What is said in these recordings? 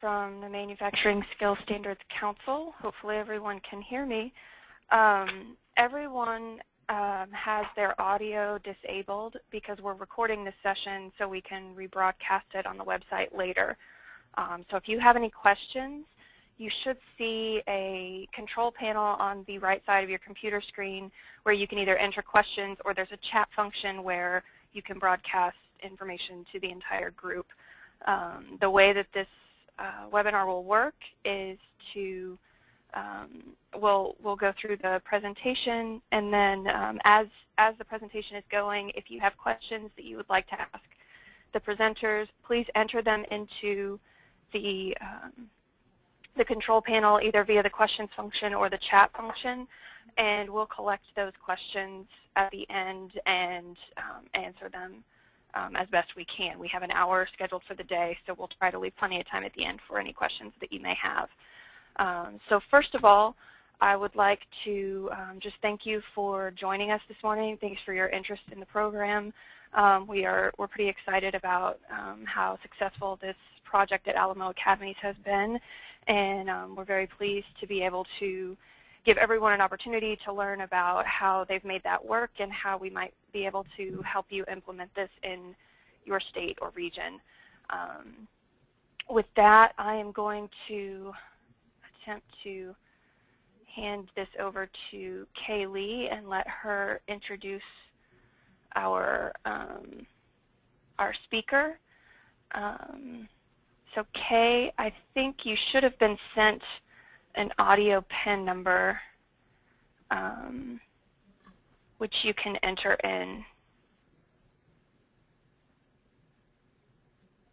from the Manufacturing Skills Standards Council. Hopefully everyone can hear me. Everyone has their audio disabled because we're recording this session so we can rebroadcast it on the website later. So if you have any questions, you should see a control panel on the right side of your computer screen where you can either enter questions, or there's a chat function where you can broadcast information to the entire group. The way that this webinar will work is to we'll go through the presentation, and then as the presentation is going, if you have questions that you would like to ask the presenters, please enter them into the control panel either via the questions function or the chat function, and we'll collect those questions at the end and answer them as best we can. We have an hour scheduled for the day, so we'll try to leave plenty of time at the end for any questions that you may have. So first of all, I would like to just thank you for joining us this morning. Thanks for your interest in the program. We're pretty excited about how successful this project at Alamo Academies has been, and we're very pleased to be able to give everyone an opportunity to learn about how they've made that work and how we might be able to help you implement this in your state or region. With that, I am going to attempt to hand this over to Kaylee and let her introduce our speaker. So Kay, I think you should have been sent an audio PIN number, which you can enter in.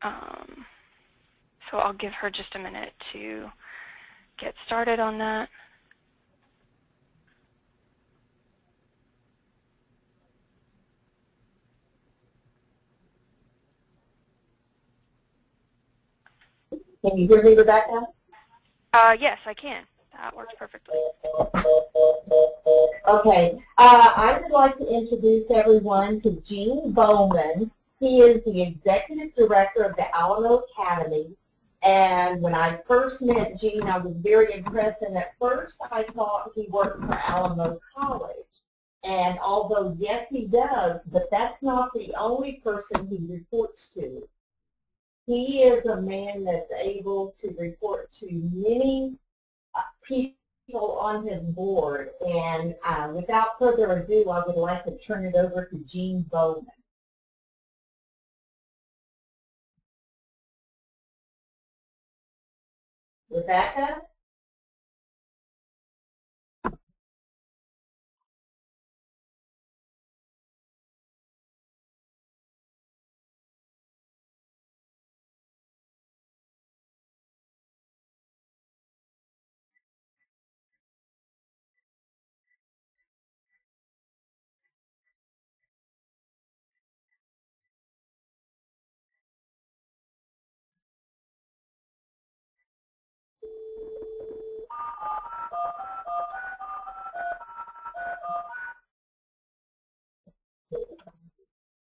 So I'll give her just a minute to get started on that. Can you hear me, Rebecca? Yes, I can. That works perfectly. Okay. I would like to introduce everyone to Gene Bowman. He is the Executive Director of the Alamo Academy. And when I first met Gene, I was very impressed. And at first, I thought he worked for Alamo College. And although, yes, he does, but that's not the only person he reports to. He is a man that's able to report to many people on his board. And without further ado, I would like to turn it over to Gene Bowman. Rebecca?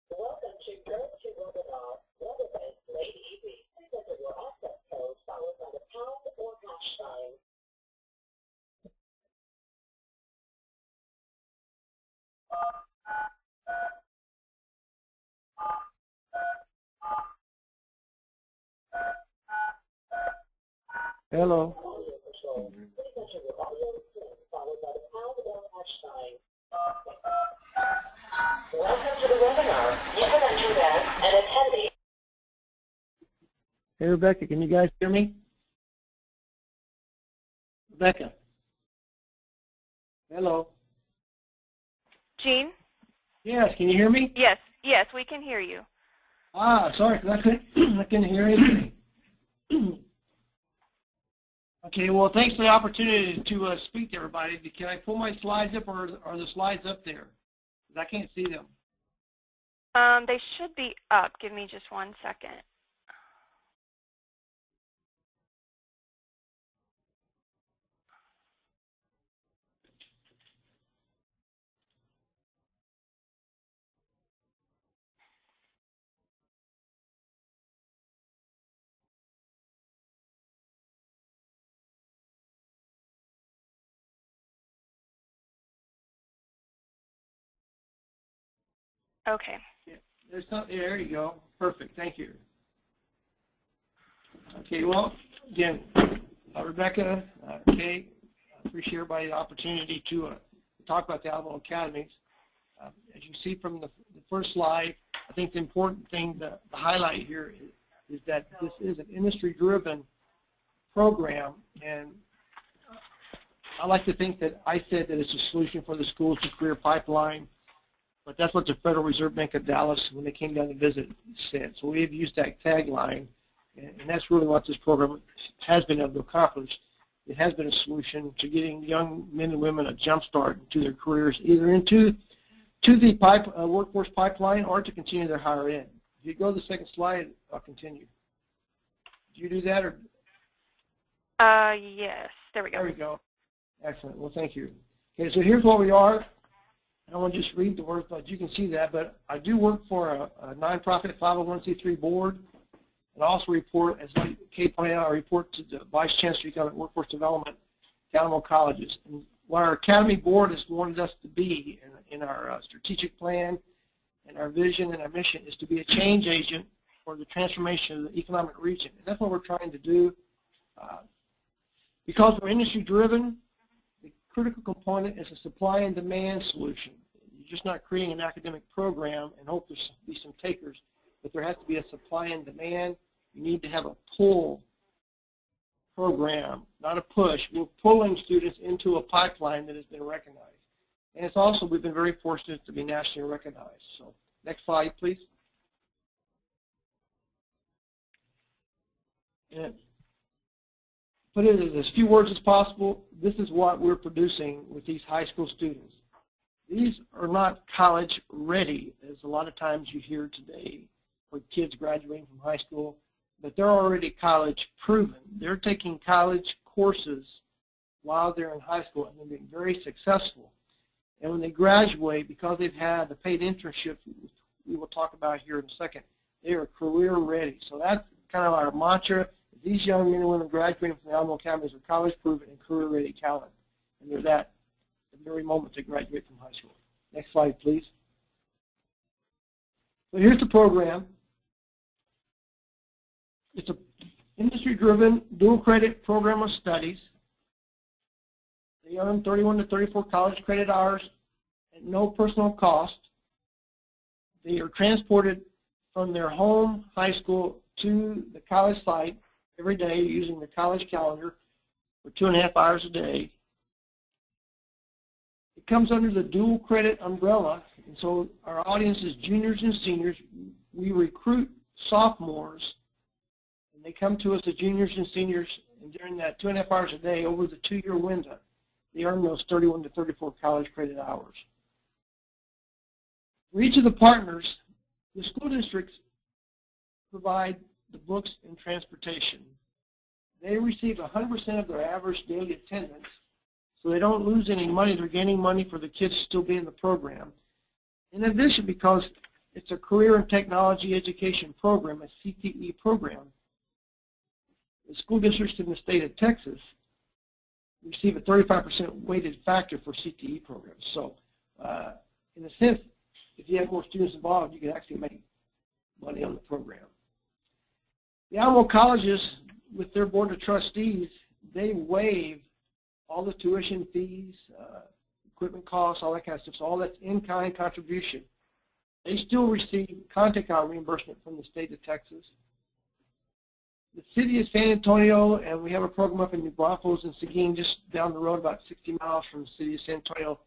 Welcome to Go-To Webinar. Weather-based late evening. Please enter your access code followed by the pound or hash sign. Hello. Audio control. Please enter your audio PIN followed by the pound or hash sign. Welcome to the webinar. You have entered as an attendee. Hey, Rebecca, can you guys hear me? Rebecca. Hello. Gene? Yes, can you hear me? Yes, yes, we can hear you. Sorry, 'cause I couldn't hear anything. Okay, well, thanks for the opportunity to speak to everybody. Can I pull my slides up, or are the slides up there? 'Cause I can't see them. They should be up. Give me just 1 second. Okay. Yeah, there's not, yeah, there you go. Perfect. Thank you. Okay, well, again, Rebecca, Kate, I appreciate everybody the opportunity to talk about the Alamo Academies. As you see from the first slide, I think the important thing to highlight here is that this is an industry-driven program, and I like to think that I said that it's a solution for the schools to career pipeline, but that's what the Federal Reserve Bank of Dallas, when they came down to visit, said. So we've used that tagline, and that's really what this program has been able to accomplish. It has been a solution to getting young men and women a jump start into their careers, either into the workforce pipeline or to continue their higher ed. If you go to the second slide, I'll continue. Do you do that, or? Yes. There we go. There we go. Excellent. Well, thank you. Okay, so here's what we are. I don't want to just read the words, but you can see that. But I do work for a nonprofit 501c3 board, and I also report, as Kate pointed out, I report to the Vice Chancellor of Economic Workforce Development at Alamo Colleges. And what our Academy Board has wanted us to be in our strategic plan and our vision and our mission is to be a change agent for the transformation of the economic region. And that's what we're trying to do. Because we're industry-driven, the critical component is a supply and demand solution. You're just not creating an academic program and hope there's be some takers, but there has to be a supply and demand. You need to have a pull program, not a push. We're pulling students into a pipeline that has been recognized. And it's also, we've been very fortunate to be nationally recognized. So next slide, please. And put it in as few words as possible, this is what we're producing with these high school students. These are not college ready, as a lot of times you hear today for kids graduating from high school, but they're already college proven. They're taking college courses while they're in high school, and they're being very successful. And when they graduate, because they've had the paid internships we will talk about here in a second, they are career ready. So that's kind of our mantra. These young men and women graduating from the Alamo Academies are college proven and career ready talent. And they're that at the very moment they graduate from high school. Next slide, please. So here's the program. It's an industry-driven dual credit program of studies. They earn 31 to 34 college credit hours at no personal cost. They are transported from their home high school to the college site every day using the college calendar for 2.5 hours a day. It comes under the dual credit umbrella, and so our audience is juniors and seniors. We recruit sophomores, and they come to us as juniors and seniors, and during that 2.5 hours a day over the 2-year window, they earn those 31 to 34 college credit hours. For each of the partners, the school districts provide the books and transportation. They receive 100% of their average daily attendance, so they don't lose any money. They're gaining money for the kids to still be in the program. In addition, because it's a career and technology education program, a CTE program, the school districts in the state of Texas receive a 35% weighted factor for CTE programs. So in a sense, if you have more students involved, you can actually make money on the program. The Alamo colleges, with their board of trustees, they waive all the tuition fees, equipment costs, all that kind of stuff. So all that's in-kind contribution. They still receive content hour reimbursement from the state of Texas. The city of San Antonio, and we have a program up in New Braunfels and Seguin, just down the road, about 60 miles from the city of San Antonio.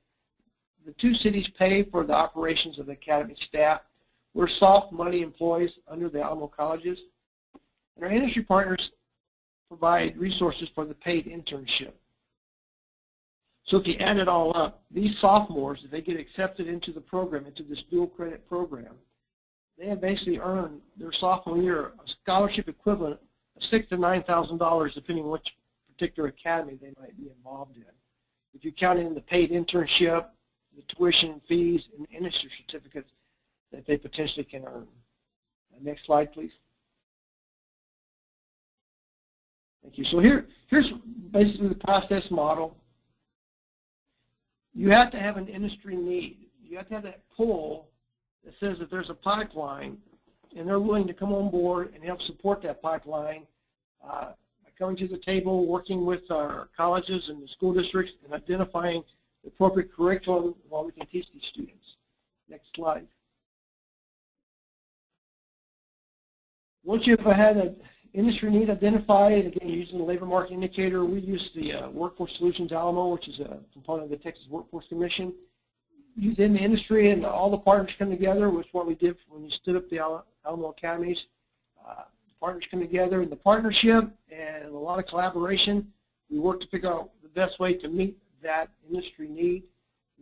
The two cities pay for the operations of the academy staff. We're soft money employees under the Alamo colleges. And our industry partners provide resources for the paid internship. So if you add it all up, these sophomores, if they get accepted into the program, into this dual credit program, they have basically earned their sophomore year a scholarship equivalent of $6,000 to $9,000, depending on which particular academy they might be involved in. If you count in the paid internship, the tuition fees, and the industry certificates that they potentially can earn. Next slide, please. Thank you. So here's basically the process model. You have to have an industry need. You have to have that pull that says that there's a pipeline, and they're willing to come on board and help support that pipeline by coming to the table, working with our colleges and the school districts, and identifying the appropriate curriculum while we can teach these students. Next slide. Once you've had an industry need identified, again, using the labor market indicator, we use the Workforce Solutions Alamo, which is a component of the Texas Workforce Commission. Within the industry and all the partners come together, which is what we did when we stood up the Alamo Academies. Partners come together in the partnership and a lot of collaboration. We worked to figure out the best way to meet that industry need.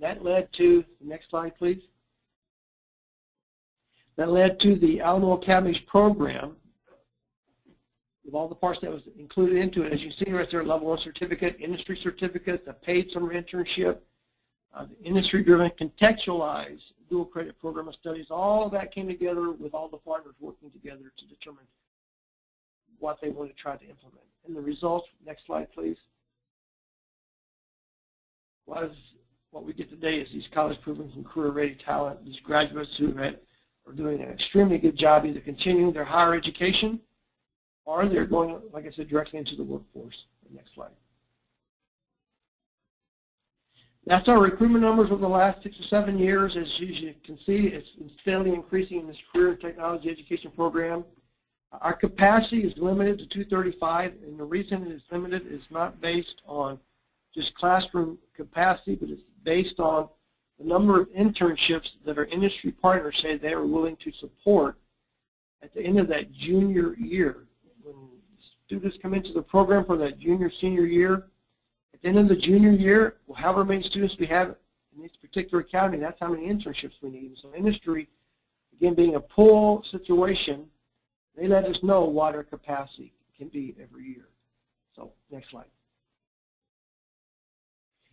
That led to, the next slide please. That led to the Alamo Academies program with all the parts that was included into it. As you see right there, level 1 certificate, industry certificate, the paid summer internship, the industry-driven contextualized dual credit program of studies. All of that came together with all the partners working together to determine what they want to try to implement. And the results, next slide please. What we get today is these college-proven and career-ready talent, these graduates who are doing an extremely good job either continuing their higher education or they're going, like I said, directly into the workforce. Next slide. That's our recruitment numbers over the last 6 or 7 years. As you can see, it's been steadily increasing in this career and technology education program. Our capacity is limited to 235, and the reason it is limited is not based on just classroom capacity, but it's based on the number of internships that our industry partners say they are willing to support at the end of that junior year. When students come into the program for that junior, senior year, at the end of the junior year, however many students we have in this particular county, that's how many internships we need. So industry, again, being a pull situation, they let us know what our capacity can be every year. So next slide.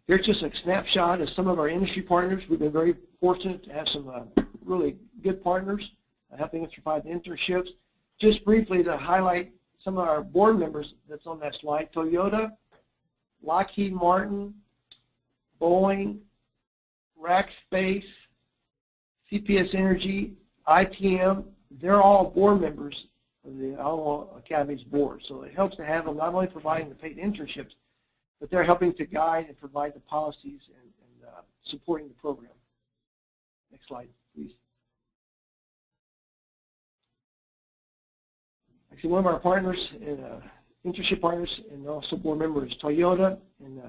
Here's just a snapshot of some of our industry partners. We've been very fortunate to have some really good partners helping us provide the internships. Just briefly to highlight some of our board members that's on that slide: Toyota, Lockheed Martin, Boeing, Rackspace, CPS Energy, ITM. They're all board members of the Alamo Academies board. So it helps to have them not only providing the paid internships, but they're helping to guide and provide the policies and supporting the program. Next slide, please. Actually, one of our partners and internship partners and also board member is Toyota. And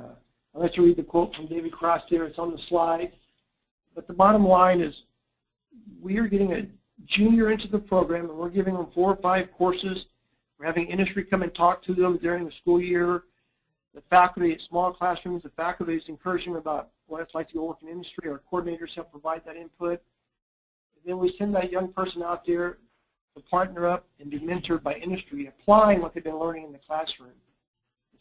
I'll let you read the quote from David Cross there. It's on the slide. But the bottom line is we are getting a junior into the program, and we're giving them 4 or 5 courses. We're having industry come and talk to them during the school year. The faculty at small classrooms, the faculty is encouraging them about what it's like to go work in industry. Our coordinators help provide that input. And then we send that young person out there to partner up and be mentored by industry, applying what they've been learning in the classroom.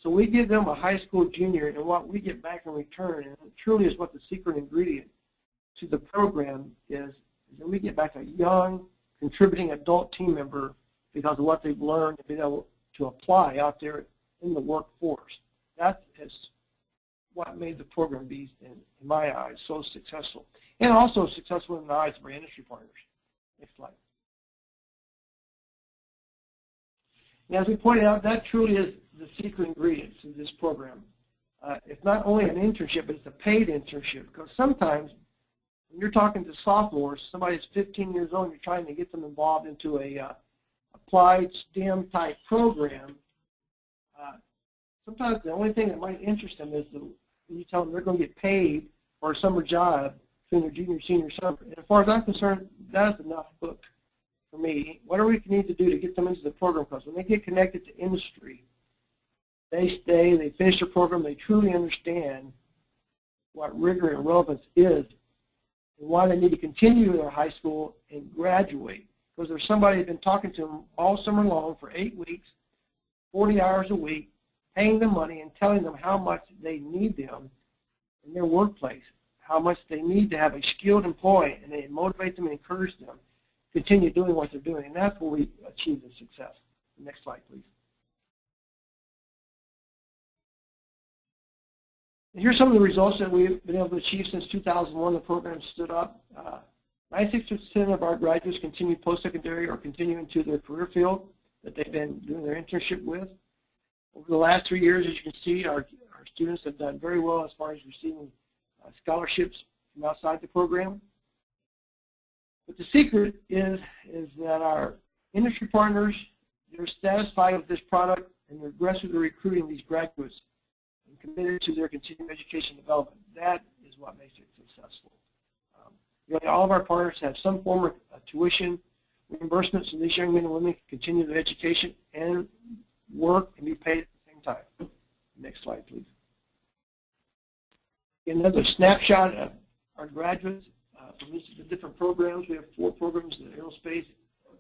So we give them a high school junior, and what we get back in return, and it truly is what the secret ingredient to the program is that we get back a young, contributing adult team member because of what they've learned and been able to apply out there in the workforce. That is what made the program be, in my eyes, so successful, and also successful in the eyes of our industry partners. Next slide. And as we pointed out, that truly is the secret ingredient to this program. It's not only an internship, but it's a paid internship, because sometimes when you're talking to sophomores, somebody's 15 years old, and you're trying to get them involved into a applied STEM type program. Sometimes the only thing that might interest them is when you tell them they're going to get paid for a summer job between their junior and senior summer. And as far as I'm concerned, that's enough book for me. Whatever we need to do to get them into the program, because when they get connected to industry, they stay, they finish their program, they truly understand what rigor and relevance is and why they need to continue their high school and graduate. Because there's somebody who's been talking to them all summer long for 8 weeks, 40 hours a week, paying them money and telling them how much they need them in their workplace, how much they need to have a skilled employee, and they motivate them and encourage them to continue doing what they're doing. And that's where we achieve the success. Next slide, please. And here's some of the results that we've been able to achieve since 2001. The program stood up. 96% of our graduates continue post-secondary or continue into their career field that they've been doing their internship with. Over the last 3 years, as you can see, our students have done very well as far as receiving scholarships from outside the program. But the secret is that our industry partners, they're satisfied with this product and they're aggressively recruiting these graduates and committed to their continuing education development. That is what makes it successful. Really, all of our partners have some form of tuition reimbursement so these young men and women can continue their education and work and be paid at the same time. Next slide, please. Another snapshot of our graduates from each of the different programs. We have 4 programs in aerospace,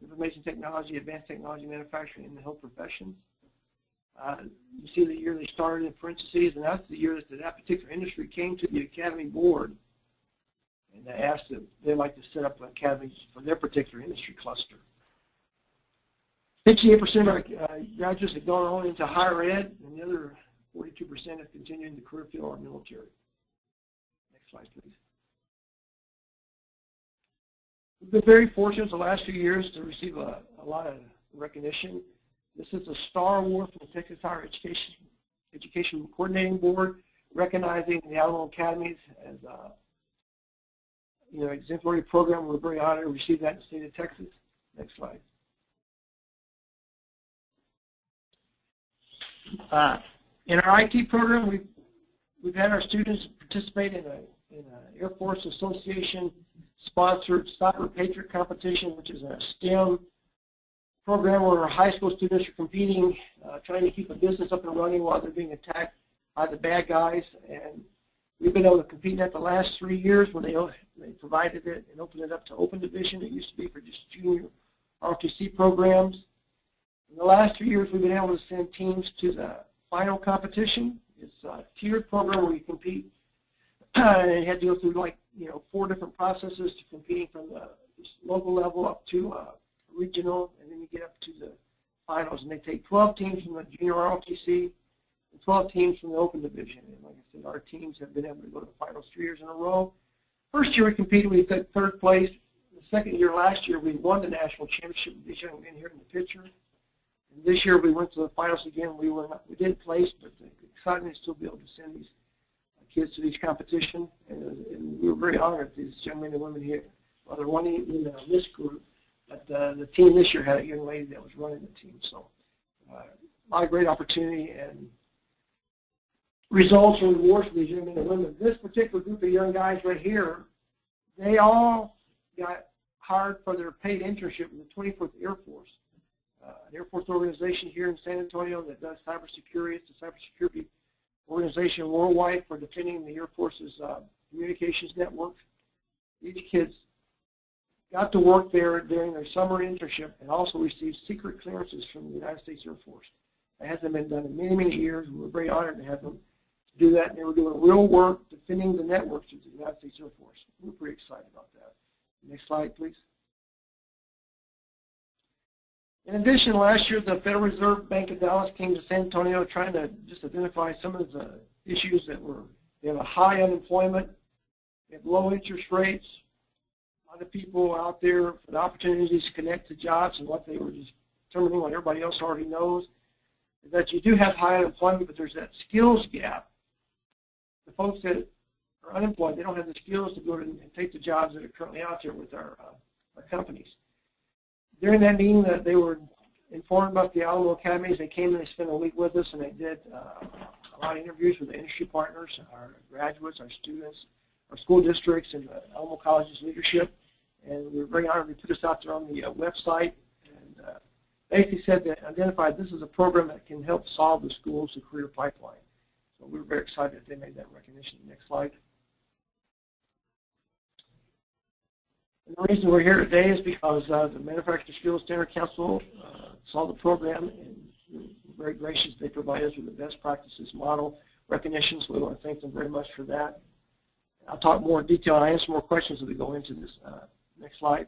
information technology, advanced technology, manufacturing, and the health professions. You see the year they started in parentheses, and that's the year that particular industry came to the Academy board and they asked that they'd like to set up academies for their particular industry cluster. 58% of our graduates have gone on into higher ed, and the other 42% have continued in the career field or military. Next slide, please. We've been very fortunate the last few years to receive a lot of recognition. This is a Star Award from the Texas Higher Education Coordinating Board, recognizing the Alamo Academies as exemplary program. We're very honored to receive that in the state of Texas. Next slide. In our IT program, we've had our students participate in an Air Force Association sponsored Cyber Patriot competition, which is a STEM program where our high school students are competing, trying to keep a business up and running while they're being attacked by the bad guys. And we've been able to compete in that the last 3 years when they provided it and opened it up to open division. It used to be for just junior ROTC programs. In the last 3 years, we've been able to send teams to the final competition. It's a tiered program where you compete, and you had to go through 4 different processes to competing from the local level up to regional, and then you get up to the finals. And they take 12 teams from the junior ROTC and 12 teams from the open division. And like I said, our teams have been able to go to the finals 3 years in a row. First year we competed, we took 3rd place. The second year last year, we won the national championship with these young men here in the picture. And this year we went to the finals again. We did place, but the excitement is still be able to send these kids to these competitions. And we were very honored that these young men and women here. Well, they're one in this group, but the team this year had a young lady that was running the team. So a lot of great opportunity and results and rewards for these young men and women. This particular group of young guys right here, they all got hired for their paid internship with the 24th Air Force. An Air Force organization here in San Antonio that does cybersecurity. It's a cybersecurity organization worldwide for defending the Air Force's communications network. These kids got to work there during their summer internship and also received secret clearances from the United States Air Force. That hasn't been done in many, many years. We were very honored to have them do that. And they were doing real work defending the networks of the United States Air Force. We're pretty excited about that. Next slide, please. In addition, last year the Federal Reserve Bank of Dallas came to San Antonio trying to just identify some of the issues that they have a high unemployment, they have low interest rates, a lot of people out there for the opportunities to connect to jobs, and what they were just determining what everybody else already knows is that you do have high unemployment, but there's that skills gap. The folks that are unemployed, they don't have the skills to go and take the jobs that are currently out there with our companies. During that meeting, they were informed about the Alamo Academies. They came and they spent a week with us, and they did a lot of interviews with the industry partners, our graduates, our students, our school districts, and the Alamo College's leadership. And we were very honored to put this out there on the website. And basically said that identified this is a program that can help solve the school's career pipeline. So we were very excited that they made that recognition. Next slide. And the reason we're here today is because the Manufacturing Skills Standard Council saw the program, and we're very gracious. They provide us with the best practices model recognition, so we want to thank them very much for that. I'll talk more in detail and answer more questions as we go into this. Next slide.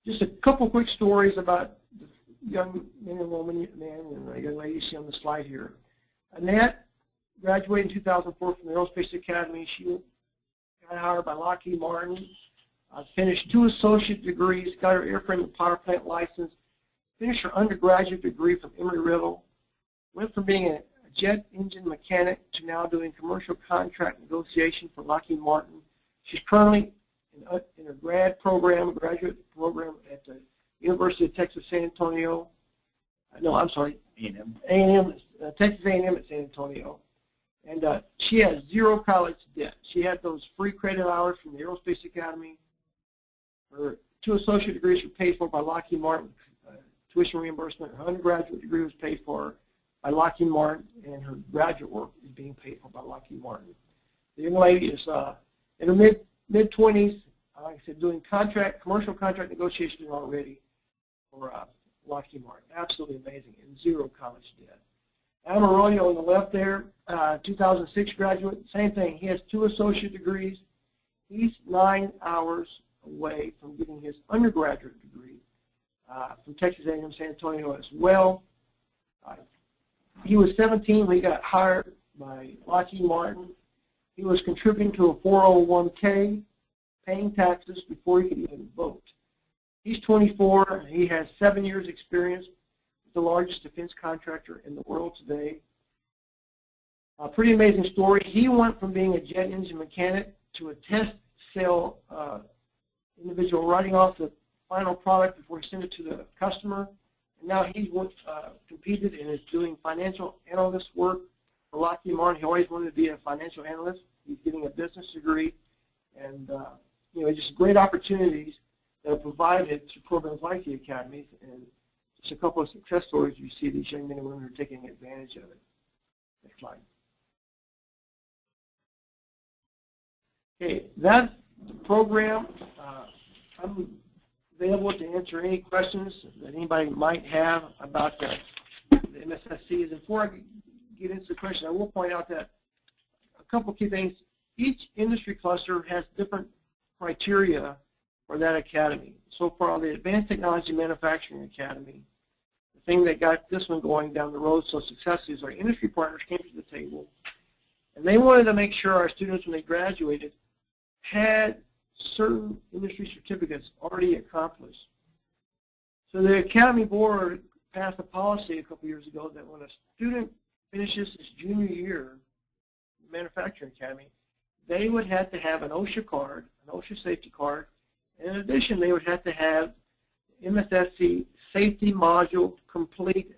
Just a couple quick stories about the young men and women, and young lady you see on the slide here. Annette graduated in 2004 from the Aerospace Academy. She got hired by Lockheed Martin, finished 2 associate degrees, got her airframe and power plant license, finished her undergraduate degree from Embry-Riddle, went from being a jet engine mechanic to now doing commercial contract negotiation for Lockheed Martin. She's currently in her graduate program at the University of Texas San Antonio. No, I'm sorry, A&M, Texas A&M at San Antonio. And she has 0 college debt. She had those free credit hours from the Aerospace Academy. Her 2 associate degrees were paid for by Lockheed Martin, tuition reimbursement. Her undergraduate degree was paid for by Lockheed Martin, and her graduate work is being paid for by Lockheed Martin. The young lady is in her mid-20s, like I said, doing commercial contract negotiation already for Lockheed Martin. Absolutely amazing, and 0 college debt. Adam Arroyo on the left there, 2006 graduate, same thing. He has 2 associate degrees. He's 9 hours away from getting his undergraduate degree from Texas A&M San Antonio as well. He was 17 when he got hired by Lockheed Martin. He was contributing to a 401k, paying taxes before he could even vote. He's 24, and he has 7 years experience with the largest defense contractor in the world today. A pretty amazing story. He went from being a jet engine mechanic to a test cell individual, writing off the final product before he sent it to the customer. And now he's competed and is doing financial analyst work for Lockheed Martin. He always wanted to be a financial analyst. He's getting a business degree, and just great opportunities that are provided through programs like the academies, and just a couple of success stories. You see these young men and women are taking advantage of it. Next slide. Okay, that's the program. I'm available to answer any questions that anybody might have about the MSSCs. And before I get into the question, I will point out that a couple key things. Each industry cluster has different criteria for that academy. So for the Advanced Technology Manufacturing Academy, the thing that got this one going down the road so successfully is our industry partners came to the table, and they wanted to make sure our students, when they graduated, had certain industry certificates already accomplished. So the Academy Board passed a policy a couple years ago that when a student finishes his junior year in the Manufacturing Academy, they would have to have an OSHA card, an OSHA safety card. In addition, they would have to have MSSC safety module completed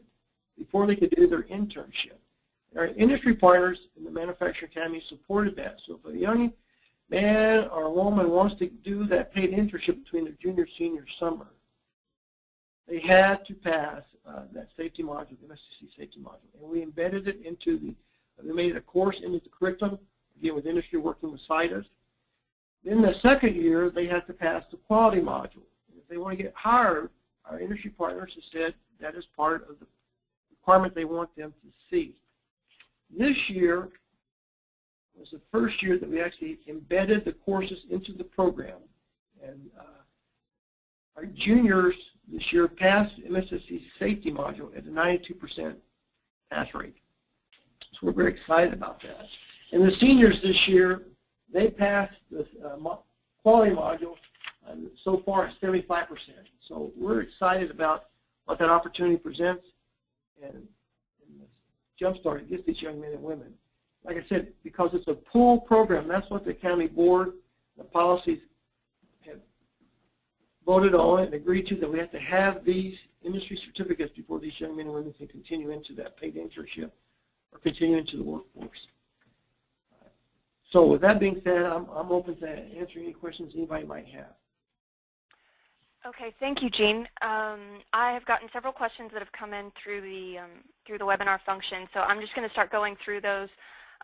before they could do their internship. Our industry partners in the Manufacturing Academy supported that. So if a young man or a woman wants to do that paid internship between their junior and senior summer, they had to pass that safety module, the MSSC safety module. And we embedded it into we made it a course into the curriculum, again with industry working beside us. Then the second year, they had to pass the quality module. And if they want to get hired, our industry partners have said that is part of the requirement they want them to see. This year was the first year that we actually embedded the courses into the program. And our juniors this year passed the MSSC safety module at a 92% pass rate. So we're very excited about that. And the seniors this year, they passed the quality module so far at 75%. So we're excited about what that opportunity presents and jumpstart it gets these young men and women. Like I said, because it's a pool program, that's what the Academy Board, the policies have voted on and agreed to, that we have to have these industry certificates before these young men and women can continue into that paid internship or continue into the workforce. So with that being said, I'm open to answering any questions anybody might have. Okay, thank you, Gene. I have gotten several questions that have come in through the webinar function, so I'm just going to start going through those.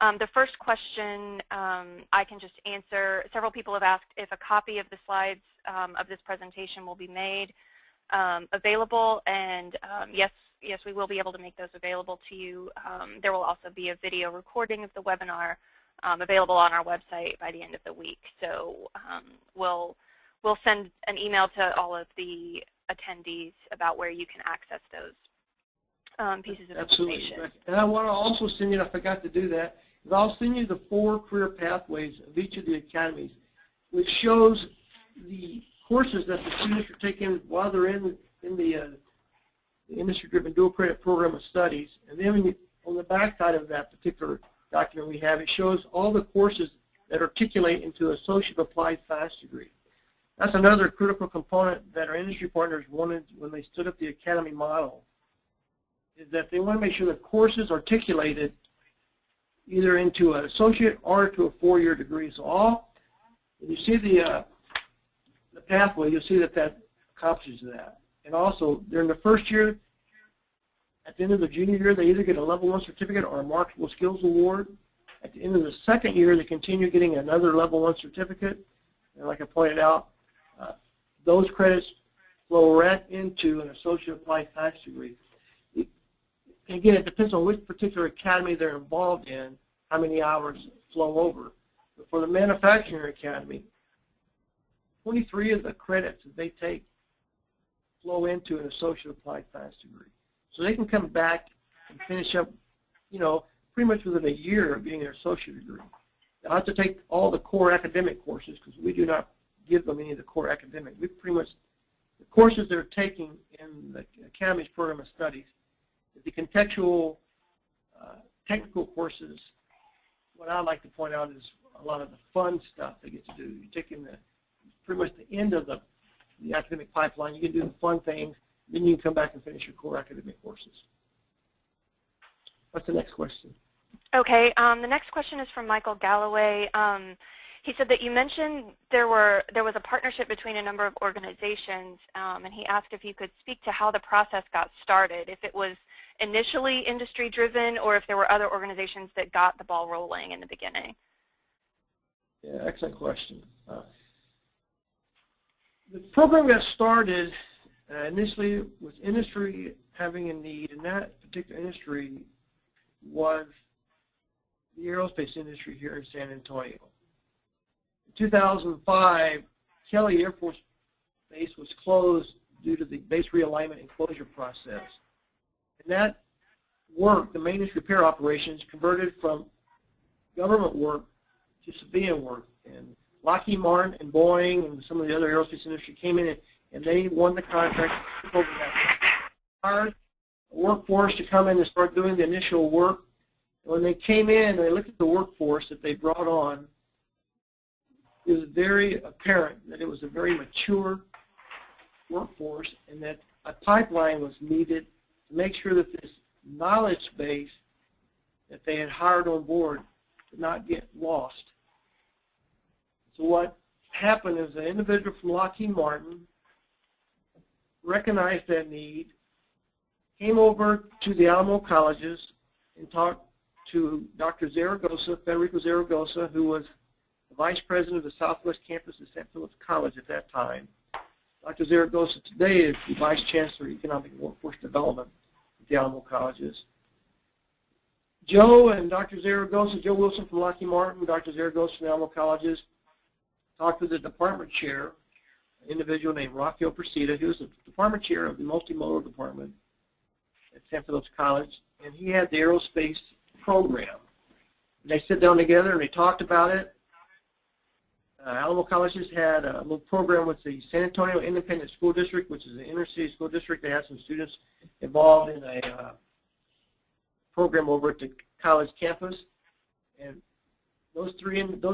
The first question I can just answer. Several people have asked if a copy of the slides of this presentation will be made available, and yes, we will be able to make those available to you. There will also be a video recording of the webinar available on our website by the end of the week. So we'll send an email to all of the attendees about where you can access those pieces of information. And I want to also send you, I forgot to do that, is I'll send you the 4 career pathways of each of the academies, which shows the courses that the students are taking while they're in the industry-driven dual credit program of studies. And then on the back side of that particular document we have, it shows all the courses that articulate into Associate Applied Science degree. That's another critical component that our industry partners wanted when they stood up the academy model, is that they want to make sure the courses articulated either into an associate or to a 4-year degree. So when you see the pathway, you'll see that accomplishes that. And also, during the first year, at the end of the junior year, they either get a level 1 certificate or a marketable skills award. At the end of the second year, they continue getting another level 1 certificate. And like I pointed out, those credits flow right into an associate applied science degree. Again, it depends on which particular academy they're involved in, how many hours flow over. But for the manufacturing academy, 23 of the credits that they take flow into an associate applied science degree. So they can come back and finish up, pretty much within a year of getting their associate degree. They'll have to take all the core academic courses because we do not give them any of the core academic. We pretty much, the courses they're taking in the Academy's program of studies, the contextual technical courses, what I like to point out is a lot of the fun stuff they get to do. You're taking pretty much the end of the academic pipeline. You can do the fun things, then you can come back and finish your core academic courses. What's the next question? Okay, the next question is from Michael Galloway. He said that you mentioned there was a partnership between a number of organizations, and he asked if you could speak to how the process got started, if it was initially industry-driven or if there were other organizations that got the ball rolling in the beginning. Yeah, excellent question. The program got started initially with industry having a need, and that particular industry was the aerospace industry here in San Antonio. In 2005, Kelly Air Force Base was closed due to the base realignment and closure process. And that work, the maintenance repair operations, converted from government work to civilian work. And Lockheed Martin and Boeing and some of the other aerospace industry came in and they won the contract, took over that. Hired a workforce to come in and start doing the initial work. And when they came in and they looked at the workforce that they brought on, it was very apparent that it was a very mature workforce and that a pipeline was needed to make sure that this knowledge base that they had hired on board did not get lost. So what happened is an individual from Lockheed Martin recognized that need, came over to the Alamo colleges and talked to Dr. Zaragoza, Federico Zaragoza, who was the vice president of the Southwest campus at St. Philip's College at that time. Dr. Zaragoza today is the vice chancellor of economic and workforce development at the Alamo colleges. Joe and Dr. Zaragoza, Joe Wilson from Lockheed Martin, Dr. Zaragoza from the Alamo colleges, talked to the department chair, an individual named Rafael Persida. He was the department chair of the multimodal department at St. Philip's College, and he had the aerospace program. And they sat down together and they talked about it. Alamo colleges had a little program with the San Antonio Independent School District, which is an inner city school district. They had some students involved in a program over at the college campus. And those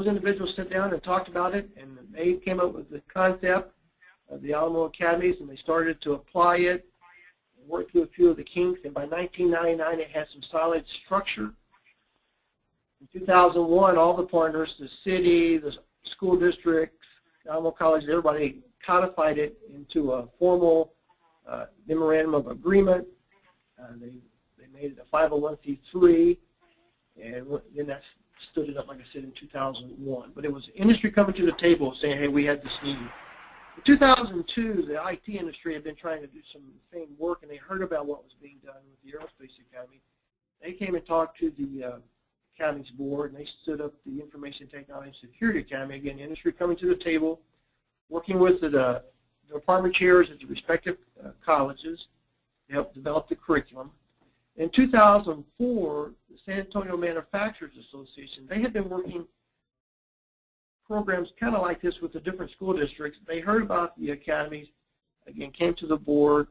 individuals sat down and talked about it, and they came up with the concept of the Alamo Academies, and they started to apply it and work through a few of the kinks. And by 1999, it had some solid structure. In 2001, all the partners, the city, the school districts, Alamo College, everybody codified it into a formal memorandum of agreement. They made it a 501c3, and then that stood it up, like I said, in 2001. But it was industry coming to the table saying, hey, we had this need. In 2002, the IT industry had been trying to do some same work, and they heard about what was being done with the Aerospace Academy. They came and talked to the Academy's board, and they stood up the Information Technology and Security Academy. Again, the industry coming to the table, working with the department chairs at the respective colleges to help develop the curriculum. In 2004, the San Antonio Manufacturers Association, they had been working programs kind of like this with the different school districts. They heard about the academies, again, came to the board,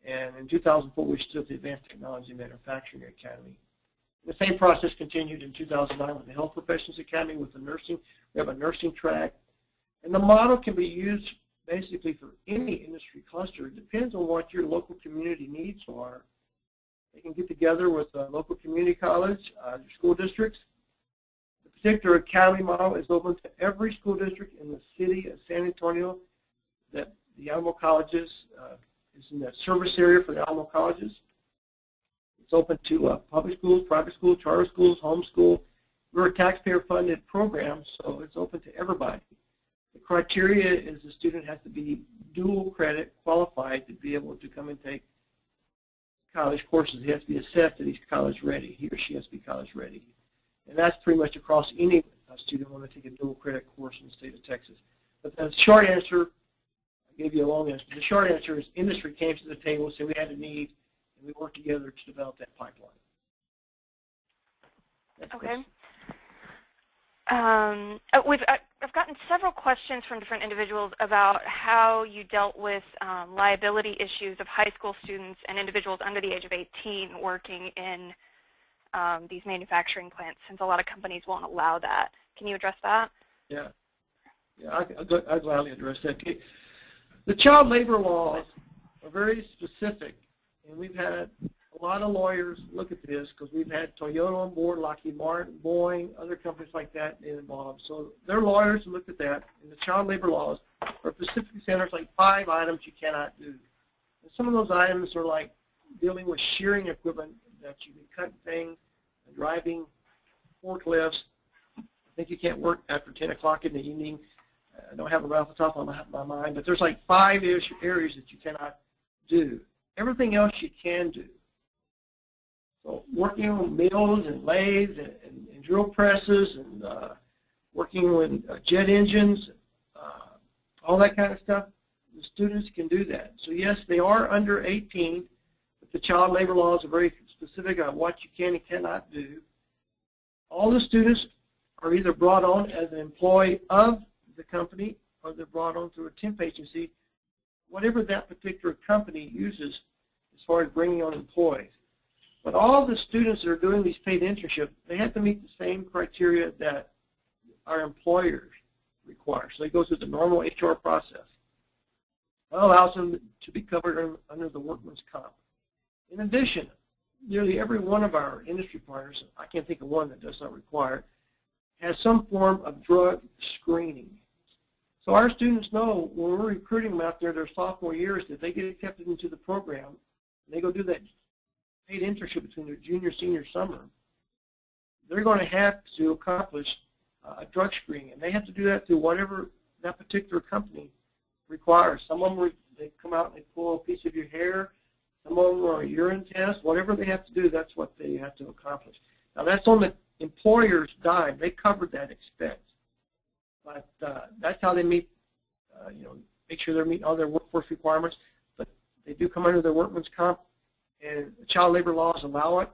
and in 2004 we stood up the Advanced Technology Manufacturing Academy. The same process continued in 2009 with the Health Professions Academy with the nursing. We have a nursing track. And the model can be used basically for any industry cluster. It depends on what your local community needs are. They can get together with a local community college, your school districts. The particular academy model is open to every school district in the city of San Antonio. That the Alamo colleges is in that service area for the Alamo colleges. It's open to public schools, private schools, charter schools, homeschool. We're a taxpayer-funded program, so it's open to everybody. The criteria is the student has to be dual credit qualified to be able to come and take college courses. He has to be assessed that he's college ready. He or she has to be college ready. And that's pretty much across any student want to take a dual credit course in the state of Texas. But the short answer, I gave you a long answer. The short answer is industry came to the table, said we had a need, and we worked together to develop that pipeline. Okay. I've gotten several questions from different individuals about how you dealt with liability issues of high school students and individuals under the age of 18 working in these manufacturing plants, since a lot of companies won't allow that. Can you address that? Yeah, I'll gladly address that. The child labor laws are very specific, and we've had a lot of lawyers look at this because we've had Toyota on board, Lockheed Martin, Boeing, other companies like that involved. So their lawyers looked at that, and the child labor laws are specifically centered like 5 items you cannot do. And some of those items are like dealing with shearing equipment that you can cut things, and driving forklifts. I think you can't work after 10 o'clock in the evening. I don't have it right off the top of my mind, but there's like 5 areas that you cannot do. Everything else you can do. So working on mills and lathes and drill presses and working with jet engines, all that kind of stuff, the students can do that. So yes, they are under 18, but the child labor laws are very specific on what you can and cannot do. All the students are either brought on as an employee of the company or they're brought on through a temp agency, whatever that particular company uses as far as bringing on employees. But all the students that are doing these paid internships, they have to meet the same criteria that our employers require. So they go through the normal HR process. That allows them to be covered under the workman's comp. In addition, nearly every one of our industry partners, I can't think of one that does not require it, has some form of drug screening. So our students know when we're recruiting them out there their sophomore years that they get accepted into the program, and they go do that paid internship between their junior, senior summer, they're going to have to accomplish a drug screening, and they have to do that through whatever that particular company requires. Some of them, they come out and they pull a piece of your hair. Some of them are a urine test. Whatever they have to do, that's what they have to accomplish. Now, that's on the employer's dime. They covered that expense. But that's how they meet, make sure they're meeting all their workforce requirements. But they do come under their workman's comp, and the child labor laws allow it.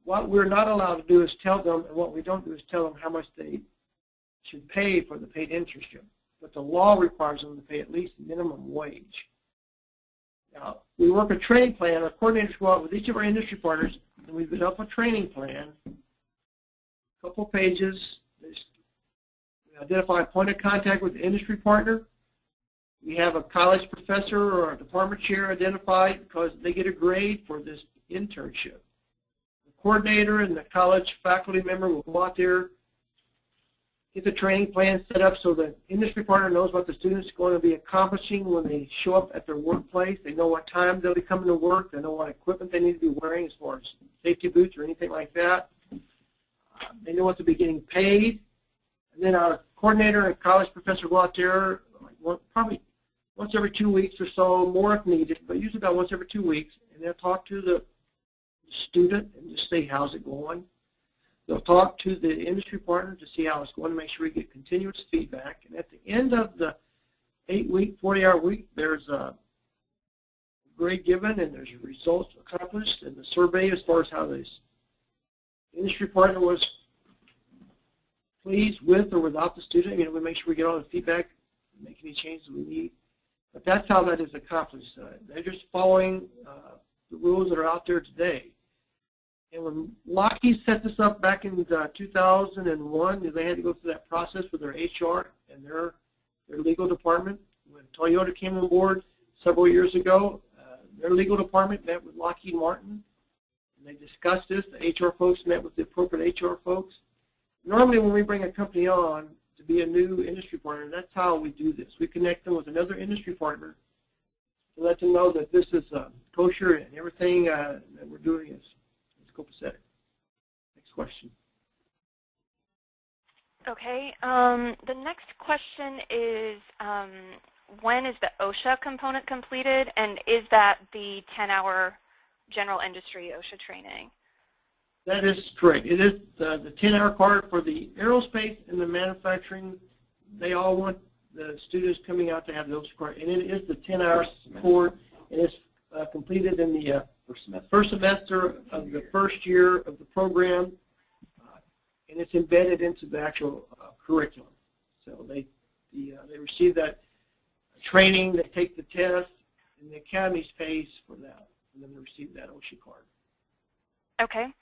What we're not allowed to do is tell them, and what we don't do is tell them how much they should pay for the paid internship. But the law requires them to pay at least minimum wage. Now, we work a training plan. Our coordinators go out with each of our industry partners, and we develop a training plan, a couple pages. We identify a point of contact with the industry partner. We have a college professor or a department chair identified because they get a grade for this internship. The coordinator and the college faculty member will go out there, get the training plan set up so the industry partner knows what the students are going to be accomplishing when they show up at their workplace. They know what time they'll be coming to work. They know what equipment they need to be wearing as far as safety boots or anything like that. They know what to be getting paid. And then our coordinator and college professor go out there probably once every 2 weeks or so, more if needed, but usually about once every 2 weeks, and they'll talk to the student and just say, how's it going? They'll talk to the industry partner to see how it's going to make sure we get continuous feedback. And at the end of the 8-week, 40-hour week, there's a grade given, and there's results accomplished, and the survey as far as how this industry partner was pleased with or without the student. We make sure we get all the feedback, make any changes we need. But that's how that is accomplished. They're just following the rules that are out there today. And when Lockheed set this up back in 2001, they had to go through that process with their HR and their legal department. When Toyota came on board several years ago, their legal department met with Lockheed Martin, and they discussed this. The HR folks met with the appropriate HR folks. Normally when we bring a company on to be a new industry partner, that's how we do this. We connect them with another industry partner to let them know that this is kosher and everything that we're doing is copacetic. Next question. Okay. The next question is, when is the OSHA component completed, and is that the 10-hour general industry OSHA training? That is correct. It is the 10-hour part for the aerospace and the manufacturing. They all want the students coming out to have the OSHA card, and it is the 10-hour course, and it's completed in the first semester of the first year of the program, and it's embedded into the actual curriculum. So they receive that training, they take the test, and the Academy's pays for that, and then they receive that OSHA card. Okay.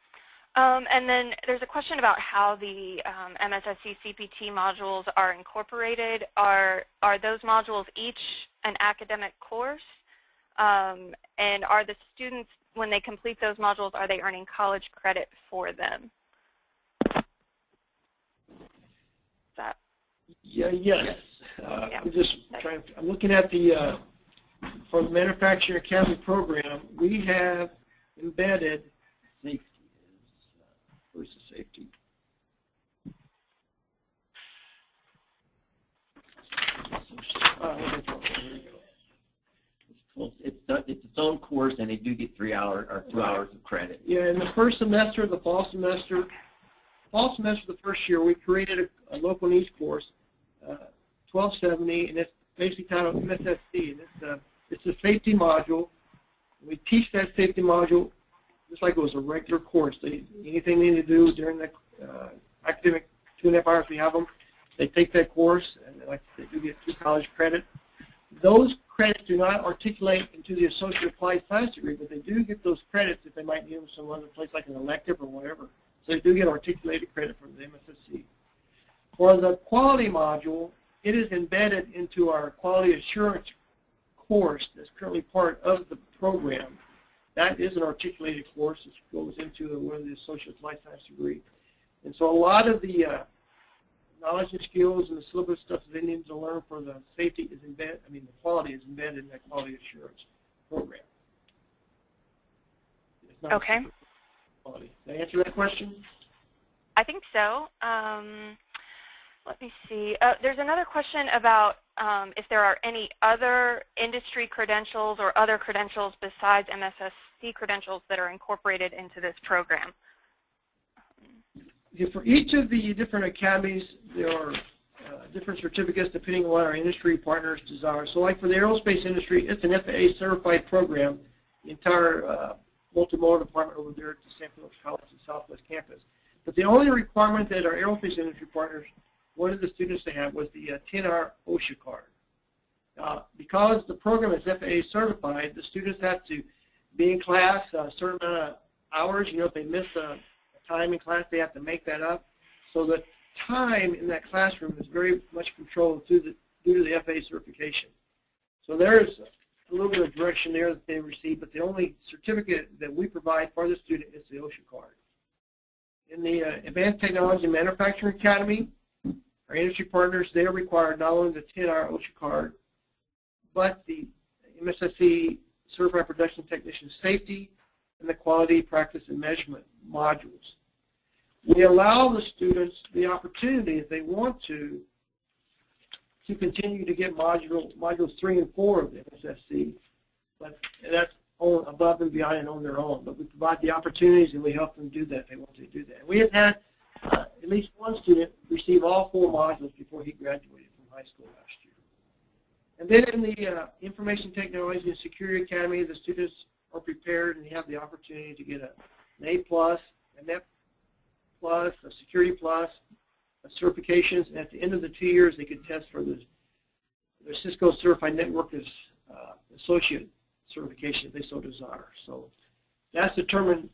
And then there's a question about how the MSSC CPT modules are incorporated. Are those modules each an academic course? And are the students, when they complete those modules, are they earning college credit for them? Yes. Yeah. I'm looking at the for the Manufacturing Academy program. We have embedded safety. Where's the safety? It's its own course, and they do get 3 hours or 2 hours of credit. Yeah, in the first semester, the fall semester, the first year, we created a local needs course, 1270, and it's basically titled MSSC. And it's a safety module. We teach that safety module just like it was a regular course. Anything they need to do during the academic 2.5 hours we have them, they take that course, and they do get 2 college credit. Those credits do not articulate into the associate applied science degree, but they do get those credits if they might need them some other place like an elective or whatever. So they do get articulated credit from the MSSC. For the quality module, it is embedded into our quality assurance course that's currently part of the program. That is an articulated course that goes into one of the associate applied science degree. And so a lot of the knowledge and skills and the syllabus stuff that they need to learn for the safety is embedded, the quality is embedded in that quality assurance program. It's not okay. Quality. Did I answer that question? I think so. Let me see. There's another question about if there are any other industry credentials or other credentials besides MSSC credentials that are incorporated into this program. Yeah, for each of the different academies, there are different certificates depending on what our industry partners desire. So like for the aerospace industry, it's an FAA certified program, the entire multimodal department over there at the San Felix College and Southwest campus. But the only requirement that our aerospace industry partners wanted the students to have was the 10-hour OSHA card. Because the program is FAA certified, the students have to be in class a certain amount of hours. If they miss a time in class, they have to make that up. So the time in that classroom is very much controlled due to the FAA certification. So there's a little bit of direction there that they receive, but the only certificate that we provide for the student is the OSHA card. In the Advanced Technology and Manufacturing Academy, our industry partners, they are required not only the 10-hour OSHA card, but the MSSC Certified Production Technician Safety and the Quality, Practice, and Measurement modules. We allow the students the opportunity, if they want to continue to get modules 3 and 4 of the MSSC, but that's above and beyond and on their own. But we provide the opportunities, and we help them do that if they want to do that. And we have had at least one student receive all 4 modules before he graduated from high school last year. And then in the Information Technology and Security Academy, the students are prepared and have the opportunity to get an A+, a Net+, a Security Plus, certifications. And at the end of the 2 years, they could test for their Cisco Certified Network Associate certification if they so desire. So that's determined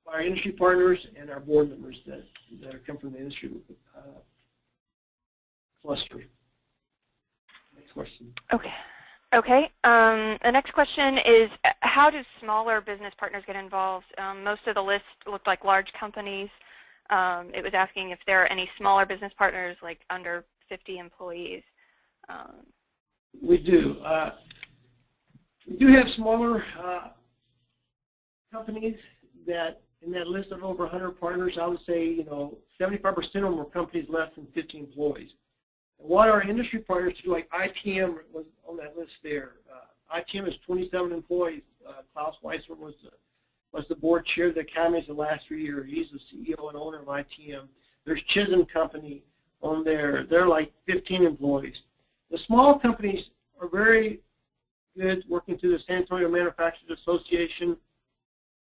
by our industry partners and our board members that come from the industry cluster. Next question. Okay. Okay. The next question is, how do smaller business partners get involved? Most of the list looked like large companies. It was asking if there are any smaller business partners, like under 50 employees. We do. We do have smaller companies that, in that list of over 100 partners, I would say, 75% of them are companies less than 50 employees. And what our industry partners do, like ITM was on that list there. ITM has 27 employees. Klaus Weisser was the board chair of the academies the last 3 years. He's the CEO and owner of ITM. There's Chisholm Company on there. They're like 15 employees. The small companies are very good working through the San Antonio Manufacturers Association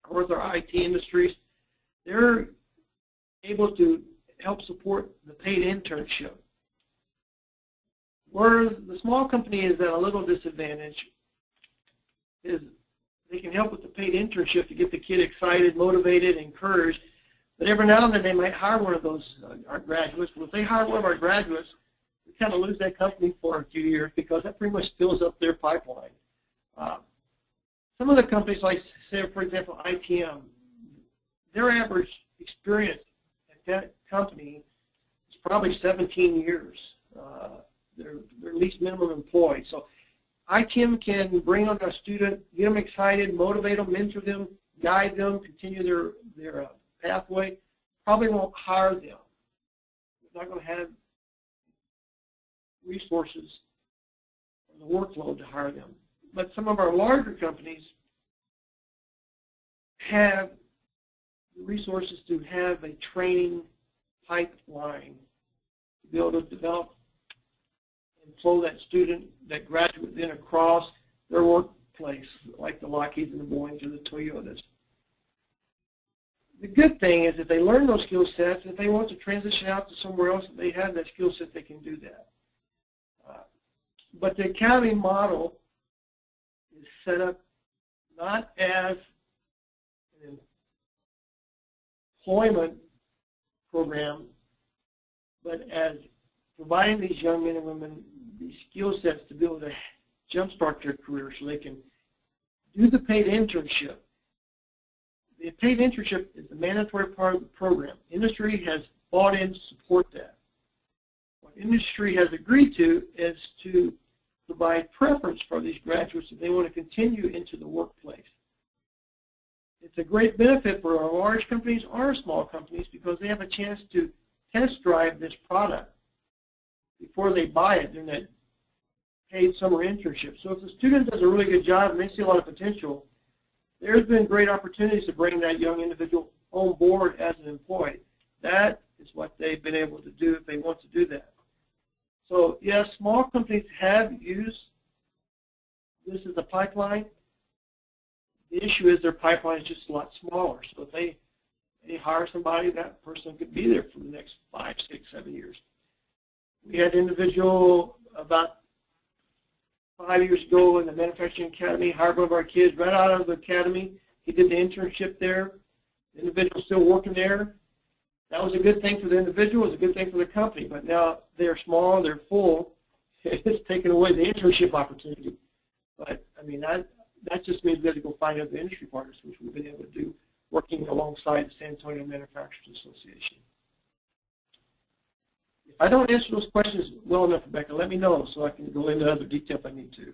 or with our IT industries. They're able to help support the paid internship. Where the small company is at a little disadvantage is they can help with the paid internship to get the kid excited, motivated, encouraged. But every now and then they might hire one of those our graduates. Well, if they hire one of our graduates, we kind of lose that company for a few years because that pretty much fills up their pipeline. Some of the companies, like, say, for example, ITM, their average experience at that company is probably 17 years. They're least minimum employed. So ITM can bring on a student, get them excited, motivate them, mentor them, guide them, continue their pathway. Probably won't hire them. They're not going to have resources or the workload to hire them. But some of our larger companies have the resources to have a training pipeline to be able to develop and flow that student, that graduate, then across their workplace, like the Lockheeds and the Boeings or the Toyotas. The good thing is if they learn those skill sets, if they want to transition out to somewhere else, they have that skill set, they can do that. But the academy model is set up not as an employment program, but as providing these young men and women these skill sets to be able to jumpstart their career so they can do the paid internship. The paid internship is the mandatory part of the program. Industry has bought in to support that. What industry has agreed to is to provide preference for these graduates if they want to continue into the workplace. It's a great benefit for our large companies or our small companies because they have a chance to test drive this product before they buy it during that paid summer internship. So if the student does a really good job and they see a lot of potential, there's been great opportunities to bring that young individual on board as an employee. That is what they've been able to do if they want to do that. So yes, small companies have used this as a pipeline. The issue is their pipeline is just a lot smaller. So if they hire somebody, that person could be there for the next 5, 6, 7 years. We had an individual about 5 years ago in the Manufacturing Academy, hired one of our kids right out of the academy. He did the internship there. The individual's still working there. That was a good thing for the individual. It was a good thing for the company. But now they're small, they're full. It's taken away the internship opportunity. But, I mean, that just means we have to go find other industry partners, which we've been able to do, working alongside the San Antonio Manufacturers Association. If I don't answer those questions well enough, Rebecca, let me know so I can go into other detail if I need to.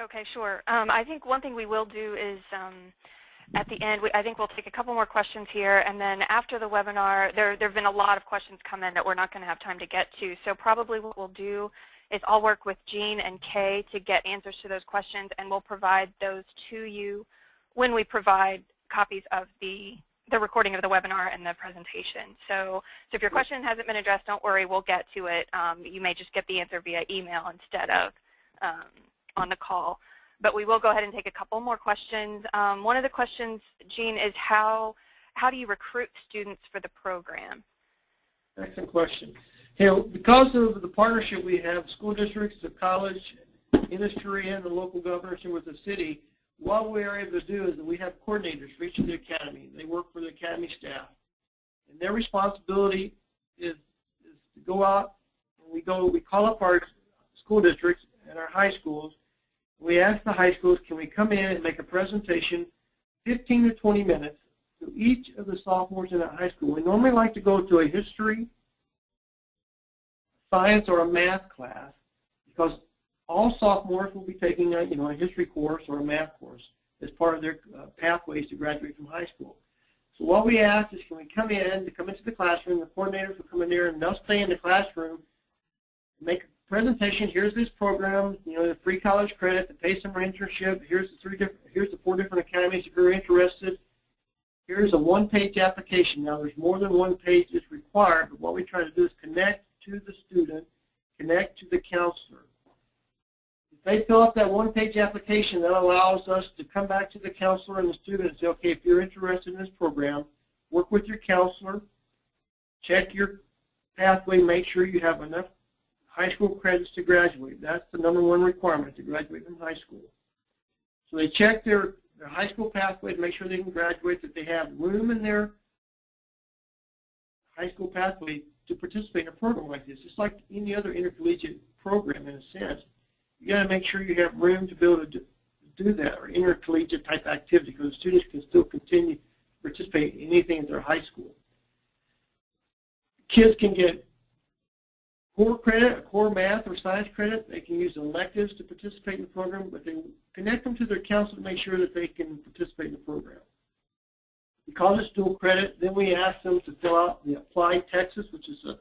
Okay, sure. I think one thing we will do is at the end, I think we'll take a couple more questions here, and then after the webinar, there have been a lot of questions come in that we're not going to have time to get to. So probably what we'll do is I'll work with Jean and Kay to get answers to those questions, and we'll provide those to you when we provide copies of the the recording of the webinar and the presentation. So if your question hasn't been addressed, don't worry, we'll get to it. You may just get the answer via email instead of on the call. But we will go ahead and take a couple more questions. One of the questions, Jean, is how do you recruit students for the program? Excellent question. Because of the partnership we have, school districts, the college, industry, and the local governors and with the city, what we are able to do is that we have coordinators for each of the academy. They work for the academy staff. And their responsibility is to go out and we call up our school districts and our high schools. We ask the high schools, can we come in and make a presentation 15 to 20 minutes to each of the sophomores in that high school. We normally like to go to a history, science, or a math class because all sophomores will be taking a history course or a math course as part of their pathways to graduate from high school. So what we ask is, can we come into the classroom, the coordinators will come in there and they'll stay in the classroom, make a presentation, here's this program, the free college credit, the pay summer internship, here's the 4 different academies if you're interested. Here's a one-page application. Now there's more than one page that's required, but what we try to do is connect to the student, connect to the counselor. If they fill out that one-page application, that allows us to come back to the counselor and the student and say, okay, if you're interested in this program, work with your counselor, check your pathway, make sure you have enough high school credits to graduate. That's the #1 requirement to graduate from high school. So they check their high school pathway to make sure they can graduate, that they have room in their high school pathway to participate in a program like this. It's like any other intercollegiate program in a sense. You got to make sure you have room to be able to do that, or intercollegiate type activity, because students can still continue to participate in anything in their high school. Kids can get core credit, core math or science credit. They can use electives to participate in the program, but they connect them to their counselor to make sure that they can participate in the program. Because it's dual credit, then we ask them to fill out the Applied Texas, which is a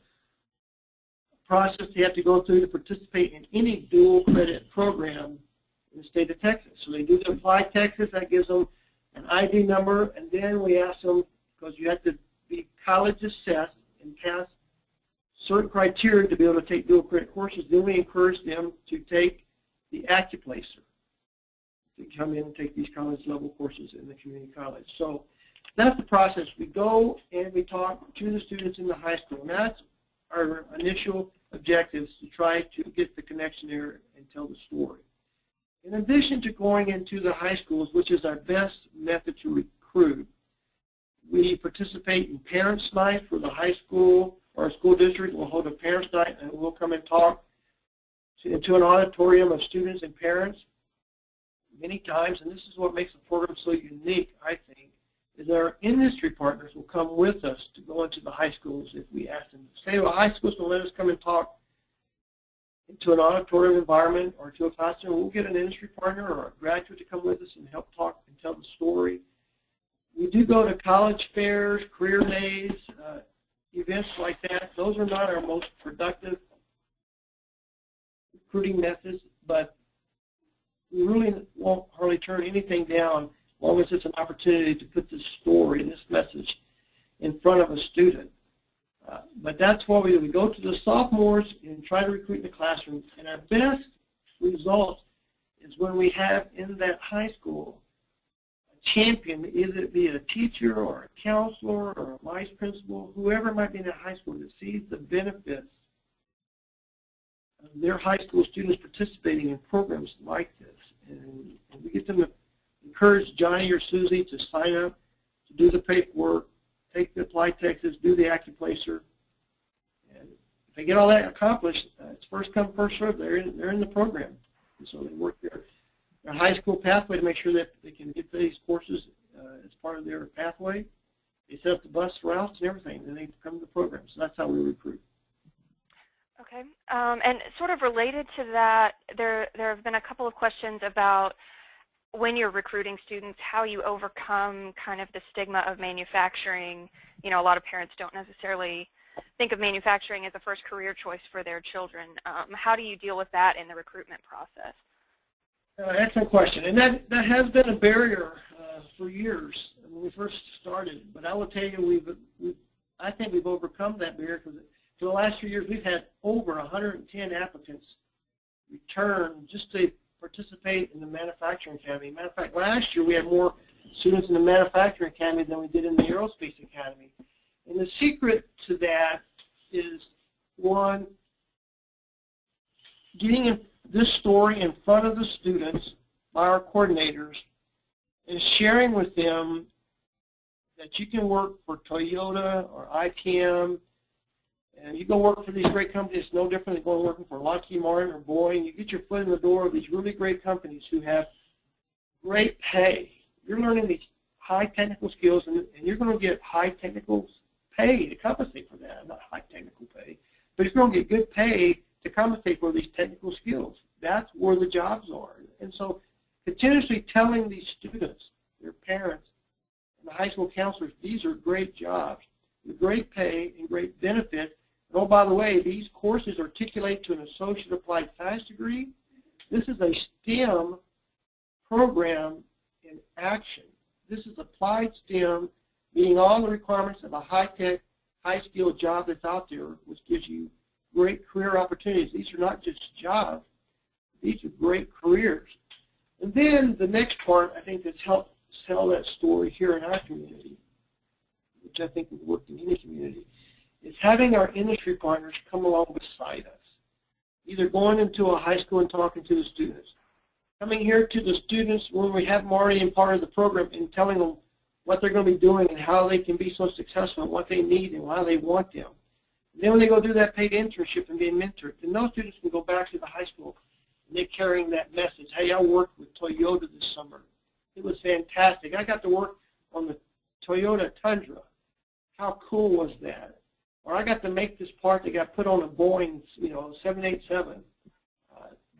process they have to go through to participate in any dual credit program in the state of Texas. So they do the Applied Texas, that gives them an ID number, and then we ask them, because you have to be college assessed and pass certain criteria to be able to take dual credit courses, then we encourage them to take the Accuplacer, to come in and take these college level courses in the community college. So that's the process. We go and we talk to the students in the high school, and that's our initial objectives, to try to get the connection there and tell the story. In addition to going into the high schools, which is our best method to recruit, we participate in Parents' Night for the high school. Our school district will hold a Parents' Night, and we'll come and talk to an auditorium of students and parents many times. And this is what makes the program so unique, I think, is our industry partners will come with us to go into the high schools if we ask them. Say, well, high schools will let us come and talk to an auditorium environment or to a classroom. We'll get an industry partner or a graduate to come with us and help talk and tell the story. We do go to college fairs, career days, events like that. Those are not our most productive recruiting methods, but we really won't hardly turn anything down as long as it's an opportunity to put this story and this message in front of a student. But that's what we do. We go to the sophomores and try to recruit in the classroom. And our best result is when we have in that high school a champion, either it be a teacher or a counselor or a vice principal, whoever might be in that high school that sees the benefits of their high school students participating in programs like this. And we get them to encourage Johnny or Susie to sign up, to do the paperwork, take the Applied Texas, do the Accuplacer. And if they get all that accomplished, it's first come, first served. They're in the program. And so they work their high school pathway to make sure that they can get these courses as part of their pathway. They set up the bus routes and everything, and they come to the program. So that's how we recruit. Okay. And sort of related to that, there have been a couple of questions about when you're recruiting students, how you overcome kind of the stigma of manufacturing. You know, a lot of parents don't necessarily think of manufacturing as a first career choice for their children. How do you deal with that in the recruitment process? Excellent question. And that has been a barrier for years. when we first started. But I will tell you, I think we've overcome that barrier, because for the last 3 years we've had over 110 applicants return just to participate in the Manufacturing Academy. Matter of fact, last year we had more students in the Manufacturing Academy than we did in the Aerospace Academy. And the secret to that is, one, getting this story in front of the students by our coordinators and sharing with them that you can work for Toyota or ITM, and you go work for these great companies. It's no different than going working for Lockheed Martin or Boeing. You get your foot in the door of these really great companies who have great pay. You're learning these high technical skills, and you're going to get high technical pay to compensate for that. Not high technical pay, but you're going to get good pay to compensate for these technical skills. That's where the jobs are. And so continuously telling these students, their parents, and the high school counselors, these are great jobs with great pay and great benefits. And oh, by the way, these courses articulate to an Associate Applied Science degree. This is a STEM program in action. This is applied STEM, meeting all the requirements of a high-tech, high-skilled job that's out there, which gives you great career opportunities. These are not just jobs. These are great careers. And then the next part, I think, that's helped sell that story here in our community, which I think would work in any community, is having our industry partners come along beside us, either going into a high school and talking to the students, coming here to the students when we have them already in part of the program and telling them what they're going to be doing and how they can be so successful and what they need and why they want them. And then when they go do that paid internship and being mentored, then those students can go back to the high school and they're carrying that message. Hey, I worked with Toyota this summer. It was fantastic. I got to work on the Toyota Tundra. How cool was that? Or I got to make this part that got put on a Boeing, 787.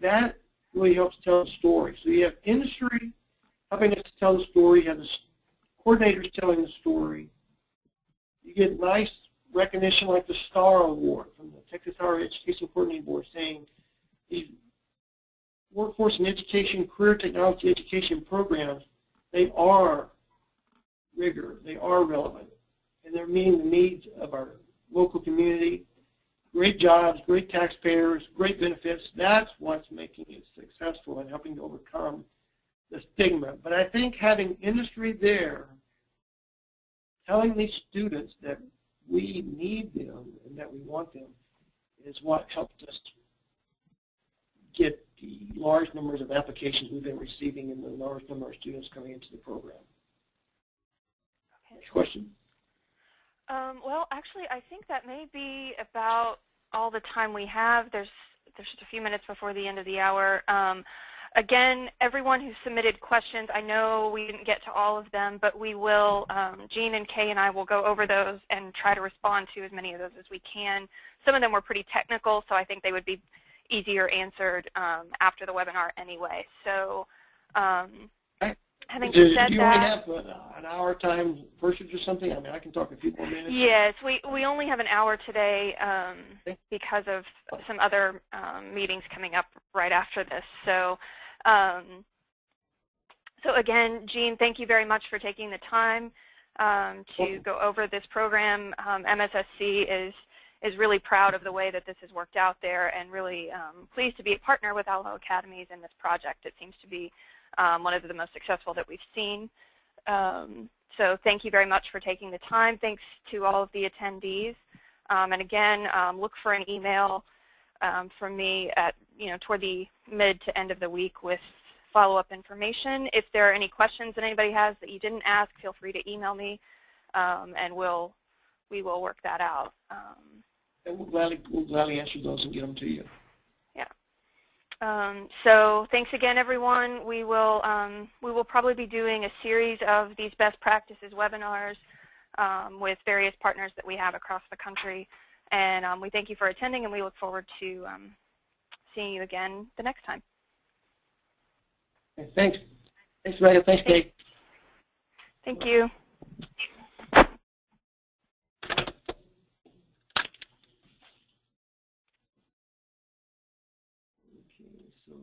That really helps tell the story. So you have industry helping us to tell the story. You have the coordinators telling the story. You get nice recognition like the STAR Award from the Texas Higher Education Coordinating Board, saying these workforce and education, career technology education programs, they are rigor, they are relevant, and they're meeting the needs of our local community. Great jobs, great taxpayers, great benefits. That's what's making it successful and helping to overcome the stigma. But I think having industry there, telling these students that we need them and that we want them, is what helped us get the large numbers of applications we've been receiving and the large number of students coming into the program. Okay. Next question. Well, actually, I think that may be about all the time we have. There's just a few minutes before the end of the hour. Again, everyone who submitted questions, I know we didn't get to all of them, but we will, Jean and Kay and I will go over those and try to respond to as many of those as we can. Some of them were pretty technical, so I think they would be easier answered after the webinar anyway. So having said that, do you only have an hour time versus or something? I mean, I can talk a few more minutes. Yes, we only have an hour today because of some other meetings coming up right after this. So, so again, Jean, thank you very much for taking the time to go over this program. MSSC is really proud of the way that this has worked out there, and really pleased to be a partner with Alamo Academies in this project. It seems to be one of the most successful that we've seen. So thank you very much for taking the time. Thanks to all of the attendees. And again, look for an email from me at toward the mid to end of the week with follow-up information. If there are any questions that anybody has that you didn't ask, feel free to email me, and we will work that out. And we'll gladly answer those and get them to you. Yeah. So thanks again, everyone. We will probably be doing a series of these best practices webinars with various partners that we have across the country. And we thank you for attending, and we look forward to seeing you again the next time. Okay, thanks. Thanks, Raya. Thanks, Kate. Thank you. Okay, so